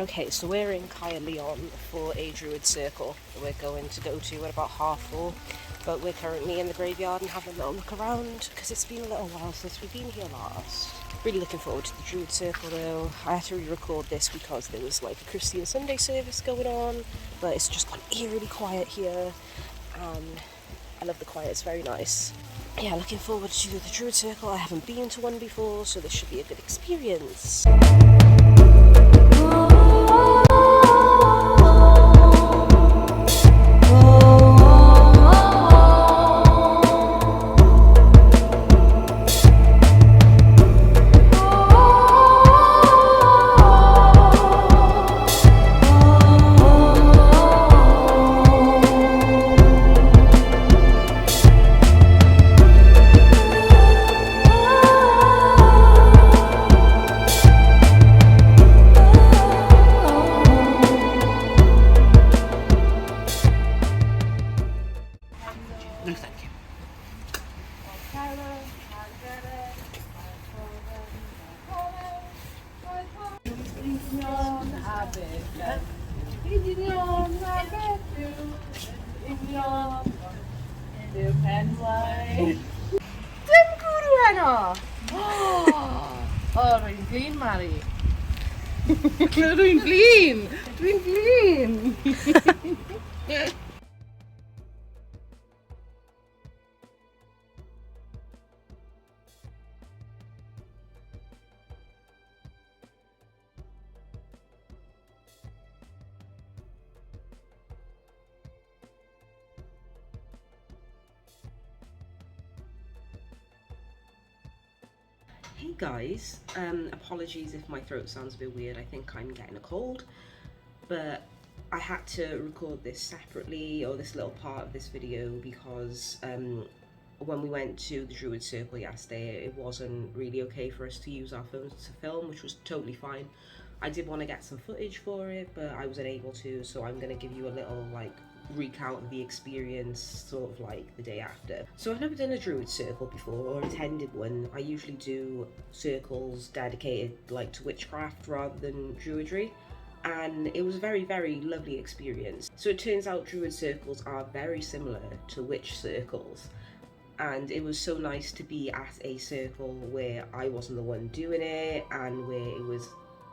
Okay, so we're in Caerleon for a druid circle that we're going to go to at about 4:30, but we're currently in the graveyard and having a little look around because it's been a little while since we've been here last. Really looking forward to the druid circle though. I had to re-record this because there was like a Christian Sunday service going on, but it's just gone eerily quiet here, and I love the quiet, it's very nice. Yeah, looking forward to the druid circle. I haven't been to one before, so this should be a good experience. No, thank you. Dim gwrw heno! O, rwy'n flin, Mari. Rwy'n flin! Dwi'n flin! Hey guys, apologies if my throat sounds a bit weird. I think I'm getting a cold, but I had to record this separately, or this little part of this video, because when we went to the Druid Circle yesterday, it wasn't really okay for us to use our phones to film, which was totally fine. I did want to get some footage for it, but I wasn't able to, so I'm going to give you a little like recount of the experience sort of like the day after. So I've never done a druid circle before or attended one. I usually do circles dedicated like to witchcraft rather than druidry, and it was a very, very lovely experience. So it turns out druid circles are very similar to witch circles, and it was so nice to be at a circle where I wasn't the one doing it and where it was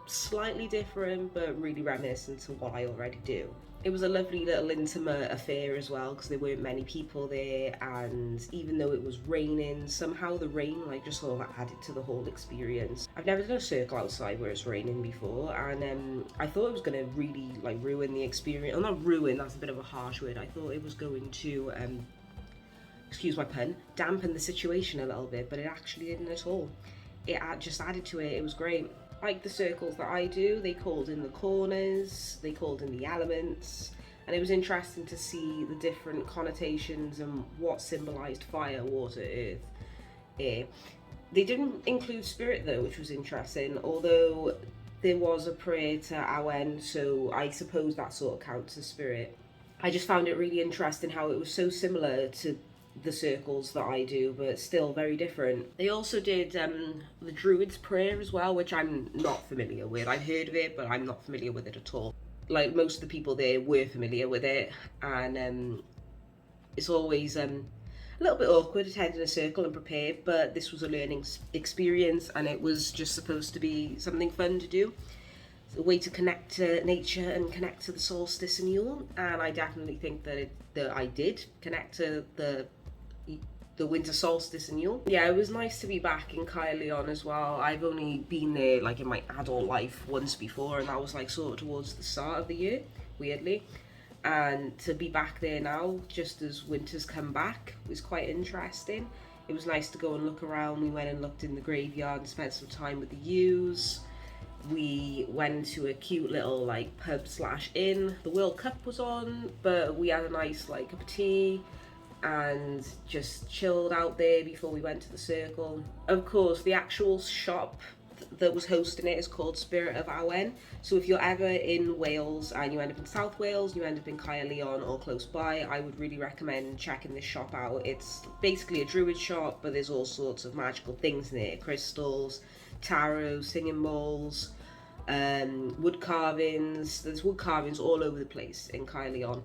slightly different but really reminiscent to what I already do. It was a lovely little intimate affair as well, because there weren't many people there, and even though it was raining, somehow the rain like just sort of added to the whole experience. I've never done a circle outside where it's raining before, and I thought it was going to really like ruin the experience. Well, not ruin, that's a bit of a harsh word. I thought it was going to excuse my pun, dampen the situation a little bit, but it actually didn't at all. It just added to it. It was great. Like the circles that I do, they called in the corners, they called in the elements, and it was interesting to see the different connotations and what symbolised fire, water, earth, air. They didn't include spirit though, which was interesting, although there was a prayer to Awen, so I suppose that sort of counts as spirit. I just found it really interesting how it was so similar to the circles that I do, but still very different. They also did the Druid's prayer as well, which I'm not familiar with. I've heard of it, but I'm not familiar with it at all. Like most of the people there were familiar with it, and it's always a little bit awkward attending a circle and prepared, but this was a learning experience, and it was just supposed to be something fun to do. A way to connect to nature and connect to the solstice and Yule, and I definitely think that I did connect to the Winter Solstice and Yule. Yeah, it was nice to be back in Caerleon as well. I've only been there like in my adult life once before, and that was like sort of towards the start of the year, weirdly. And to be back there now, just as winter's come back, was quite interesting. It was nice to go and look around. We went and looked in the graveyard and spent some time with the ewes. We went to a cute little like pub slash inn. The World Cup was on, but we had a nice like cup of tea and just chilled out there before we went to the circle. Of course, the actual shop that was hosting it is called Spirit of Awen. So if you're ever in Wales and you end up in South Wales, you end up in Caerleon or close by, I would really recommend checking this shop out. It's basically a druid shop, but there's all sorts of magical things in it. Crystals, tarot, singing bowls, wood carvings. There's wood carvings all over the place in Caerleon,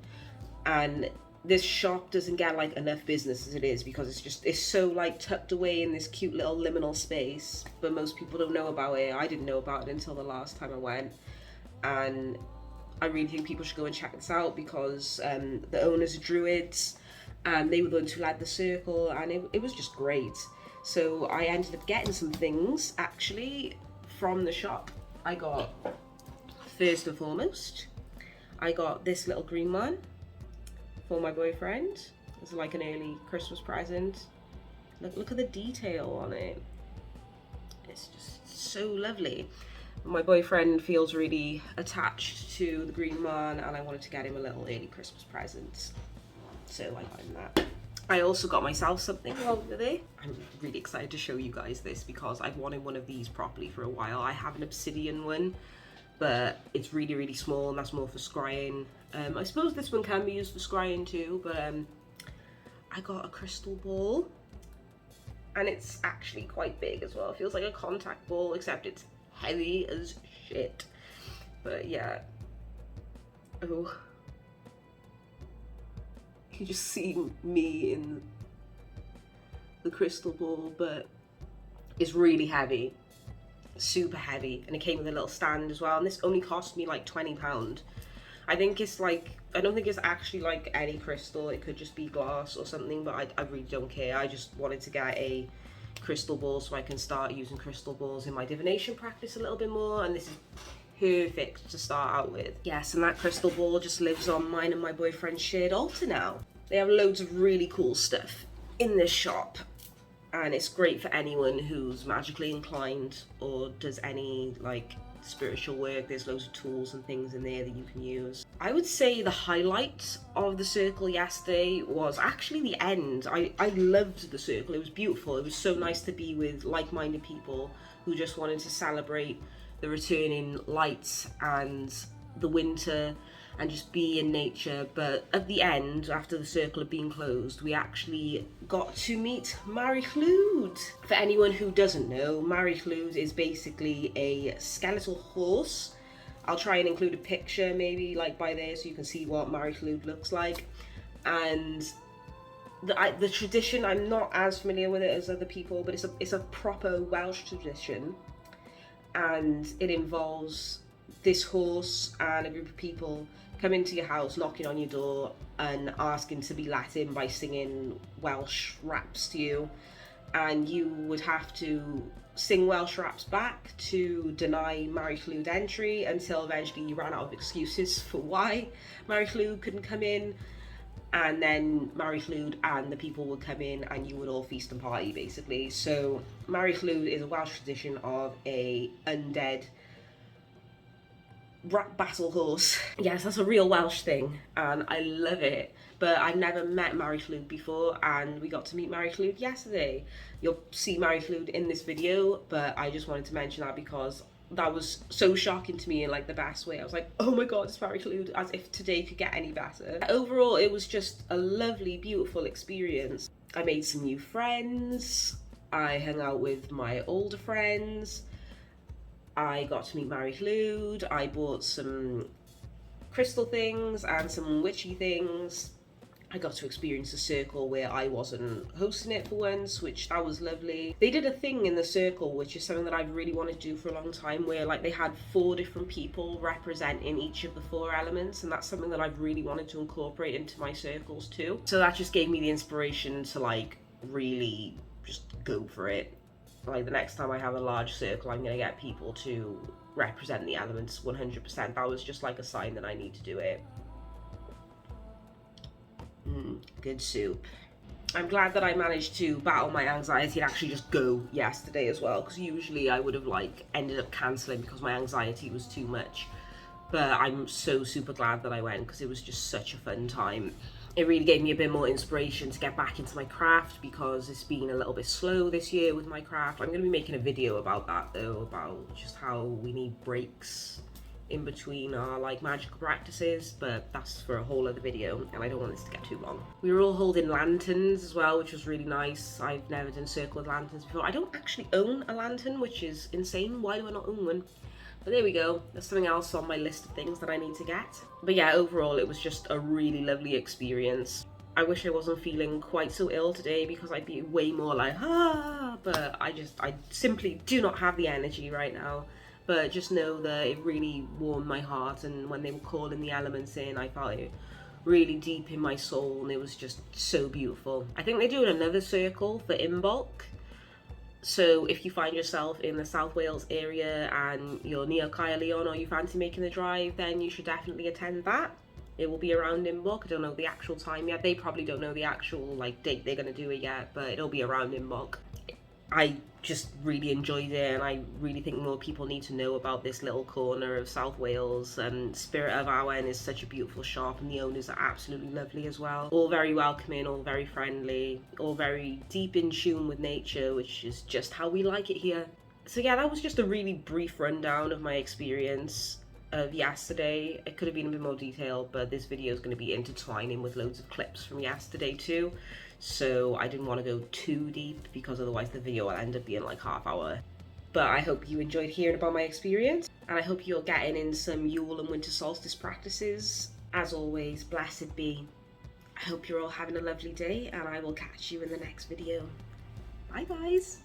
and this shop doesn't get like enough business as it is, because it's so like tucked away in this cute little liminal space, but most people don't know about it. I didn't know about it until the last time I went, and I really think people should go and check this out, because the owners are druids, and they were the ones who led the circle, and it was just great. So I ended up getting some things actually from the shop. I got, first and foremost, I got this little green one for my boyfriend. It's like an early Christmas present. Look at the detail on it. It's just so lovely. My boyfriend feels really attached to the green one, and I wanted to get him a little early Christmas present, so I got him that. I also got myself something along with it. I'm really excited to show you guys this, because I've wanted one of these properly for a while. I have an obsidian one, but it's really, really small, and that's more for scrying. I suppose this one can be used for scrying too, but I got a crystal ball, and it's actually quite big as well. It feels like a contact ball, except it's heavy as shit. But yeah. Oh. You can just see me in the crystal ball, but it's really heavy. Super heavy. And it came with a little stand as well. And this only cost me like £20. I think it's like, I don't think it's actually like any crystal. It could just be glass or something, but I really don't care. I just wanted to get a crystal ball so I can start using crystal balls in my divination practice a little bit more, and this is perfect to start out with. Yes, and that crystal ball just lives on mine and my boyfriend's shared altar now. They have loads of really cool stuff in this shop, and it's great for anyone who's magically inclined or does any like spiritual work. There's loads of tools and things in there that you can use. I would say the highlight of the circle yesterday was actually the end. I loved the circle. It was beautiful. It was so nice to be with like-minded people who just wanted to celebrate the returning lights and the winter and just be in nature. But at the end, after the circle had been closed, we actually got to meet Lwyd. For anyone who doesn't know, Lwyd is basically a skeletal horse. I'll try and include a picture maybe like by there so you can see what Lwyd looks like. And the tradition, I'm not as familiar with it as other people, but it's a proper Welsh tradition, and it involves this horse and a group of people come into your house, knocking on your door and asking to be let in by singing Welsh raps to you, and you would have to sing Welsh raps back to deny Lwyd entry until eventually you ran out of excuses for why Lwyd couldn't come in, and then Lwyd and the people would come in and you would all feast and party basically. So Lwyd is a Welsh tradition of a undead rat battle horse. Yes, that's a real Welsh thing and I love it, but I've never met Lwyd before, and we got to meet Lwyd yesterday. You'll see Lwyd in this video, but I just wanted to mention that because that was so shocking to me in like the best way. I was like, oh my god, it's Lwyd, as if today could get any better. Overall, it was just a lovely, beautiful experience. I made some new friends, I hung out with my older friends, I got to meet Lwyd, I bought some crystal things and some witchy things. I got to experience a circle where I wasn't hosting it for once, which that was lovely. They did a thing in the circle, which is something that I've really wanted to do for a long time, where like they had 4 different people representing each of the 4 elements, and that's something that I've really wanted to incorporate into my circles too. So that just gave me the inspiration to like really just go for it. Like the next time I have a large circle, I'm gonna get people to represent the elements 100%. That was just like a sign that I need to do it. Good soup. I'm glad that I managed to battle my anxiety and actually just go yesterday as well, because usually I would have like ended up cancelling because my anxiety was too much. But I'm so super glad that I went, because it was just such a fun time. It really gave me a bit more inspiration to get back into my craft, because it's been a little bit slow this year with my craft. I'm going to be making a video about that though, about just how we need breaks in between our like magical practices, but that's for a whole other video and I don't want this to get too long. We were all holding lanterns as well, which was really nice. I've never done circle with lanterns before. I don't actually own a lantern, which is insane. Why do I not own one? But there we go, there's something else on my list of things that I need to get. But yeah, overall it was just a really lovely experience. I wish I wasn't feeling quite so ill today because I'd be way more like, but I simply do not have the energy right now. But just know that it really warmed my heart, and when they were calling the elements in, I felt it really deep in my soul, and it was just so beautiful. I think they're doing another circle for Imbolc. So if you find yourself in the South Wales area and you're near Caerleon or you fancy making the drive, then you should definitely attend that. It will be around Imbolc. I don't know the actual time yet. They probably don't know the actual date they're going to do it yet, but it'll be around Imbolc. I just really enjoyed it, and I really think more people need to know about this little corner of South Wales. And Spirit of Awen is such a beautiful shop, and the owners are absolutely lovely as well. All very welcoming, all very friendly, all very deep in tune with nature, which is just how we like it here. So yeah, that was just a really brief rundown of my experience of yesterday. It could have been a bit more detailed, but this video is going to be intertwining with loads of clips from yesterday too. So I didn't want to go too deep because otherwise the video will end up being like half hour. But I hope you enjoyed hearing about my experience, and I hope you're getting in some Yule and Winter Solstice practices. As always, blessed be. I hope you're all having a lovely day, and I will catch you in the next video. Bye guys!